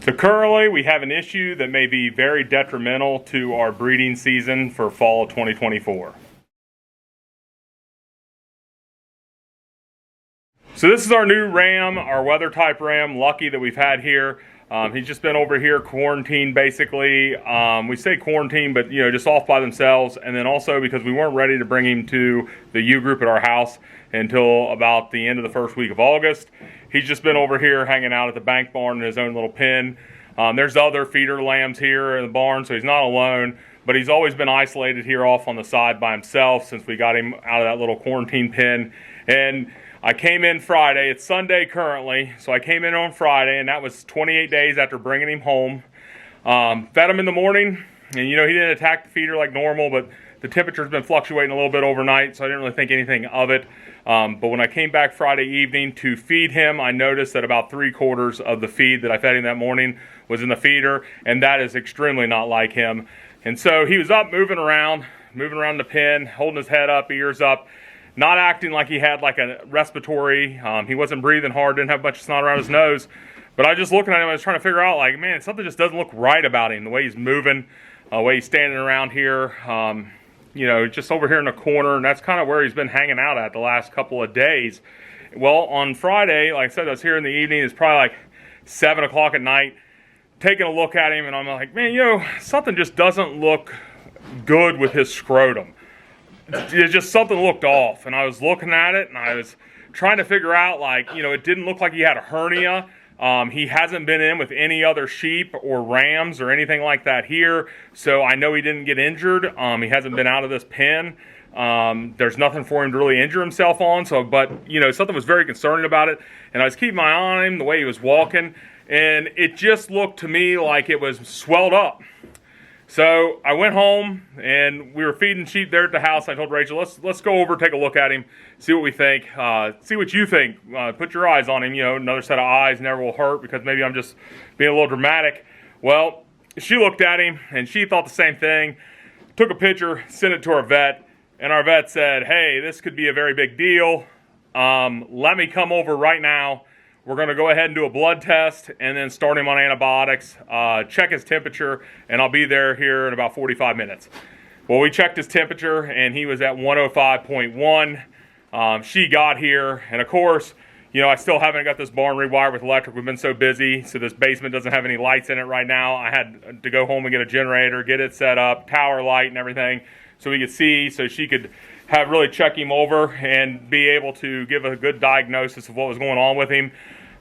So currently we have an issue that may be very detrimental to our breeding season for fall of 2024. So this is our new ram, our weather type ram, Lucky, that we've had here. He's just been over here quarantined basically. We say quarantined, but just off by themselves. And then also because we weren't ready to bring him to the ewe group at our house until about the end of the first week of August. He's just been over here hanging out at the bank barn in his own little pen. There's other feeder lambs here in the barn, so he's not alone. But he's always been isolated here off on the side by himself since we got him out of that little quarantine pen. And I came in Friday. It's Sunday currently, so I came in on Friday, and that was 28 days after bringing him home. Fed him in the morning, and he didn't attack the feeder like normal, but the temperature's been fluctuating a little bit overnight, so I didn't really think anything of it. But when I came back Friday evening to feed him, I noticed that about 3/4 of the feed that I fed him that morning was in the feeder, and that is extremely not like him. And so he was up moving around the pen, holding his head up, ears up, not acting like he had like a respiratory. He wasn't breathing hard, didn't have a bunch of snot around his nose. But I was just looking at him, I was trying to figure out, like, man, something just doesn't look right about him. The way he's moving, the way he's standing around here, just over here in the corner, and that's kind of where he's been hanging out at the last couple of days. Well, on Friday, like I said, I was here in the evening. It's probably like 7 o'clock at night, taking a look at him, and I'm like, man, something just doesn't look good with his scrotum. It just something looked off, and I was looking at it, and I was trying to figure out, like, it didn't look like he had a hernia. He hasn't been in with any other sheep or rams or anything like that here, so I know he didn't get injured. He hasn't been out of this pen. There's nothing for him to really injure himself on. But something was very concerning about it, and I was keeping my eye on him, the way he was walking, and it just looked to me like it was swelled up. So I went home, and we were feeding sheep there at the house. I told Rachel, let's go over, take a look at him, see what we think, see what you think. Put your eyes on him. Another set of eyes never will hurt, because maybe I'm just being a little dramatic. Well, she looked at him, and she thought the same thing. Took a picture, sent it to our vet, and our vet said, hey, this could be a very big deal. Let me come over right now. We're going to go ahead and do a blood test and then start him on antibiotics, check his temperature, and I'll be there here in about 45 minutes. Well, we checked his temperature, and he was at 105.1. She got here, and of course, I still haven't got this barn rewired with electric. We've been so busy, so this basement doesn't have any lights in it right now. I had to go home and get a generator, get it set up, tower light and everything, so we could see, so she could really check him over and be able to give a good diagnosis of what was going on with him.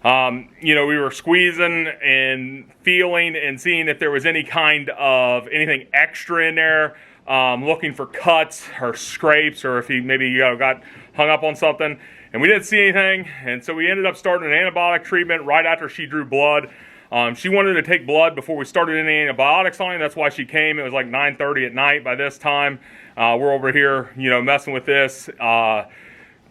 We were squeezing and feeling and seeing if there was any kind of anything extra in there, looking for cuts or scrapes, or if he maybe got hung up on something, and we didn't see anything. And so we ended up starting an antibiotic treatment right after she drew blood. She wanted to take blood before we started any antibiotics on him. That's why she came. It was like 9:30 at night by this time. We're over here, messing with this,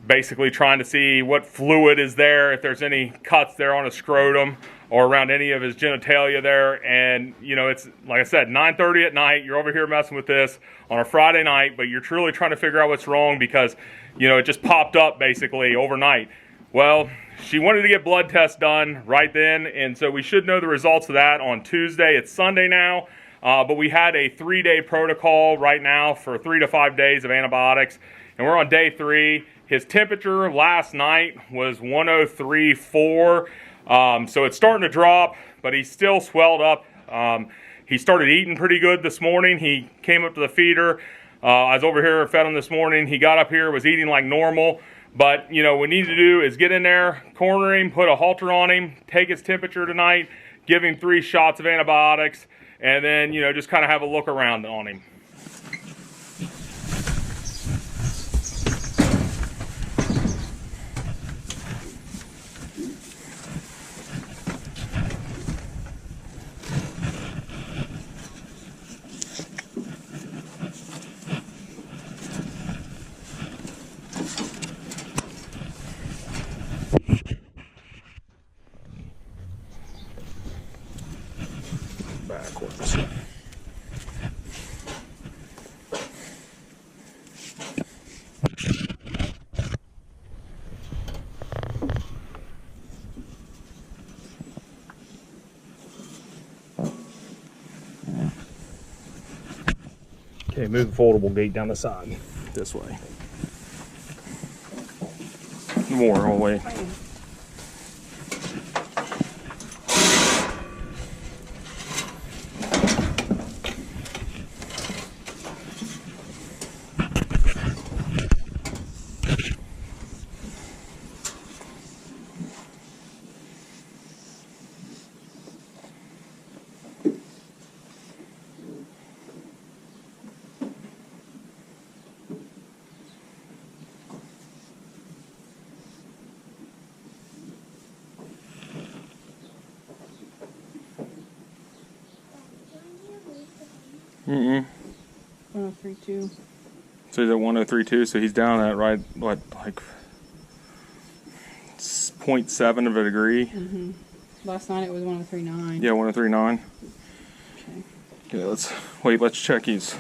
basically trying to see what fluid is there, if there's any cuts there on his scrotum or around any of his genitalia there. And, it's, like I said, 9:30 at night. You're over here messing with this on a Friday night, but you're truly trying to figure out what's wrong because, it just popped up basically overnight. Well, she wanted to get blood tests done right then, and so we should know the results of that on Tuesday. It's Sunday now, but we had a 3-day protocol right now for 3 to 5 days of antibiotics, and we're on day 3. His temperature last night was 103.4, so it's starting to drop, but he's still swelled up. He started eating pretty good this morning. He came up to the feeder. I was over here and fed him this morning. He got up here, was eating like normal. But, what we need to do is get in there, corner him, put a halter on him, take his temperature tonight, give him 3 shots of antibiotics, and then, just kind of have a look around on him. Backwards. Okay, move the foldable gate down the side this way. More all the way. Mm-mm. 1032. So he's at 1032, so he's down at right, what, like 0.7 of a degree? Mm-hmm. Last night it was 1039. Yeah, 1039. Okay. Okay, let's check these.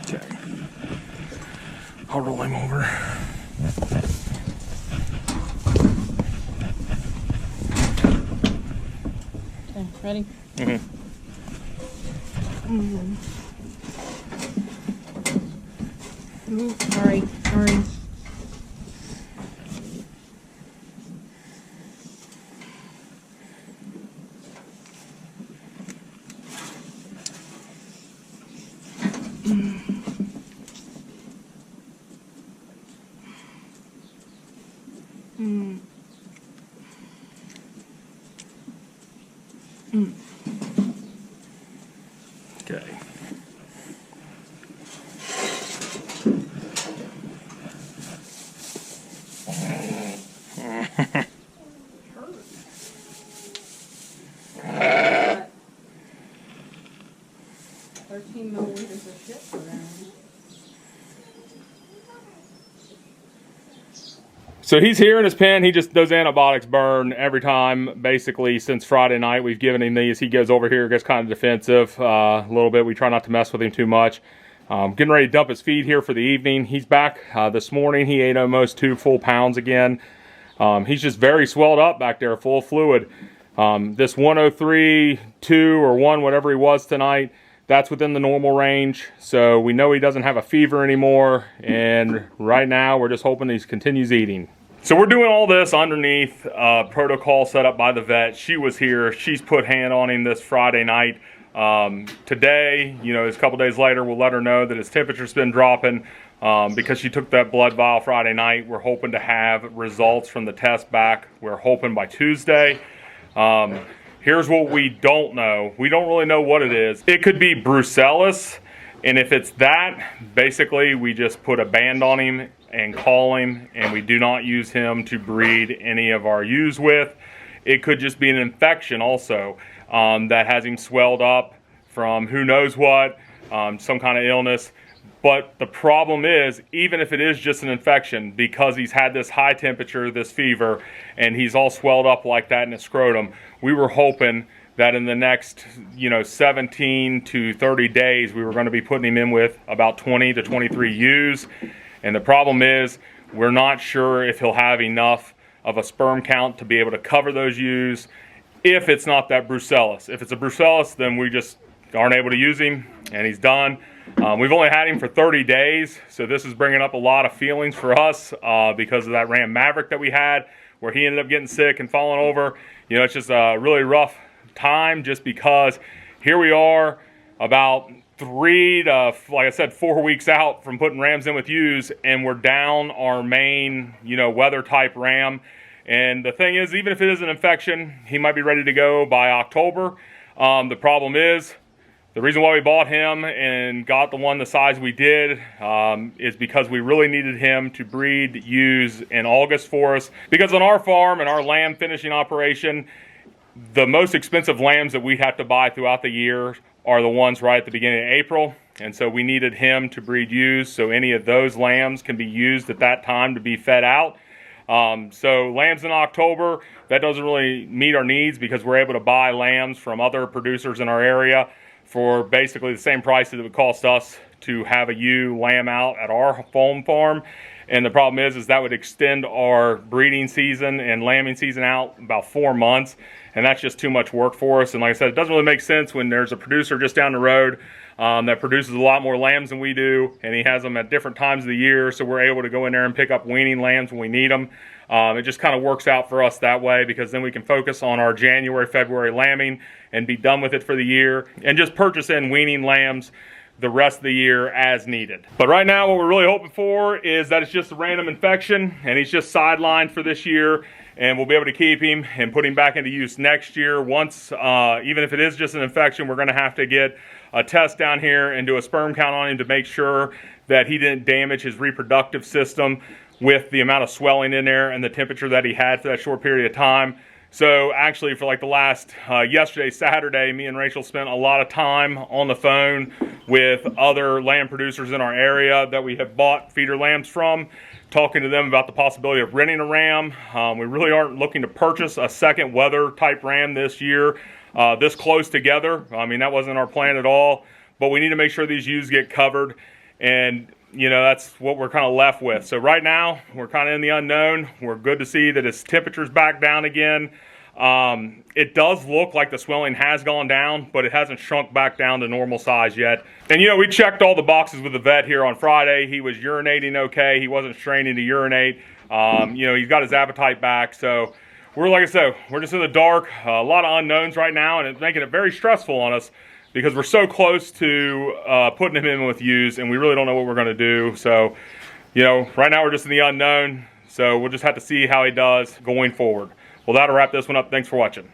Okay. I'll roll him over. Okay, ready? Mm-hmm. Ooh, sorry. Okay. Milliliters of shit for that. So he's here in his pen. Those antibiotics burn every time. Basically, since Friday night, we've given him these. He goes over here, gets kind of defensive a little bit. We try not to mess with him too much. Getting ready to dump his feed here for the evening. He's back this morning. He ate almost 2 full pounds again. He's just very swelled up back there, full of fluid. This 103.2 or 1, whatever he was tonight, that's within the normal range. So we know he doesn't have a fever anymore. And right now, we're just hoping he continues eating. So we're doing all this underneath protocol set up by the vet. She was here. She's put hand on him this Friday night. Today, it's a couple days later, we'll let her know that his temperature's been dropping because she took that blood vial Friday night. We're hoping to have results from the test back. We're hoping by Tuesday. Here's what we don't know. We don't really know what it is. It could be brucellus, and if it's that, basically we just put a band on him and call him, and we do not use him to breed any of our ewes with. It could just be an infection also that has him swelled up from who knows what, some kind of illness. But the problem is, even if it is just an infection, because he's had this high temperature, this fever, and he's all swelled up like that in his scrotum, we were hoping that in the next, 17 to 30 days, we were going to be putting him in with about 20 to 23 ewes. And the problem is, we're not sure if he'll have enough of a sperm count to be able to cover those ewes if it's not that brucellus. If it's a brucellus, then we just aren't able to use him, and he's done. We've only had him for 30 days, so this is bringing up a lot of feelings for us because of that Ram Maverick that we had, where he ended up getting sick and falling over. It's just a really rough time just because here we are about 3 to, like I said, 4 weeks out from putting rams in with ewes, and we're down our main, weather type ram. And the thing is, even if it is an infection, he might be ready to go by October. The problem is, the reason why we bought him and got the one the size we did is because we really needed him to breed ewes in August for us. Because on our farm and our lamb finishing operation, the most expensive lambs that we have to buy throughout the year are the ones right at the beginning of April. And so we needed him to breed ewes, so any of those lambs can be used at that time to be fed out. So lambs in October, that doesn't really meet our needs because we're able to buy lambs from other producers in our area for basically the same price that it would cost us to have a ewe lamb out at our foam farm. And the problem is that would extend our breeding season and lambing season out about 4 months. And that's just too much work for us. And like I said, it doesn't really make sense when there's a producer just down the road that produces a lot more lambs than we do. And he has them at different times of the year. So we're able to go in there and pick up weaning lambs when we need them. It just kind of works out for us that way, because then we can focus on our January, February lambing and be done with it for the year and just purchase in weaning lambs the rest of the year as needed. But right now what we're really hoping for is that it's just a random infection and he's just sidelined for this year, and we'll be able to keep him and put him back into use next year. Once, even if it is just an infection, we're going to have to get a test down here and do a sperm count on him to make sure that he didn't damage his reproductive system with the amount of swelling in there and the temperature that he had for that short period of time. So actually for like the last, yesterday, Saturday, me and Rachel spent a lot of time on the phone with other lamb producers in our area that we have bought feeder lambs from, talking to them about the possibility of renting a ram. We really aren't looking to purchase a second weather type ram this year, this close together. I mean, that wasn't our plan at all, but we need to make sure these ewes get covered, and you know, that's what we're kind of left with. So right now, we're kind of in the unknown. We're good to see that his temperature's back down again. It does look like the swelling has gone down, but it hasn't shrunk back down to normal size yet. And you know, we checked all the boxes with the vet here on Friday. He was urinating okay. He wasn't straining to urinate. You know, he's got his appetite back. So we're, like I said, we're just in the dark. A lot of unknowns right now, and it's making it very stressful on us, because we're so close to putting him in with ewes, and we really don't know what we're going to do. So, you know, right now we're just in the unknown. So we'll just have to see how he does going forward. Well, that'll wrap this one up. Thanks for watching.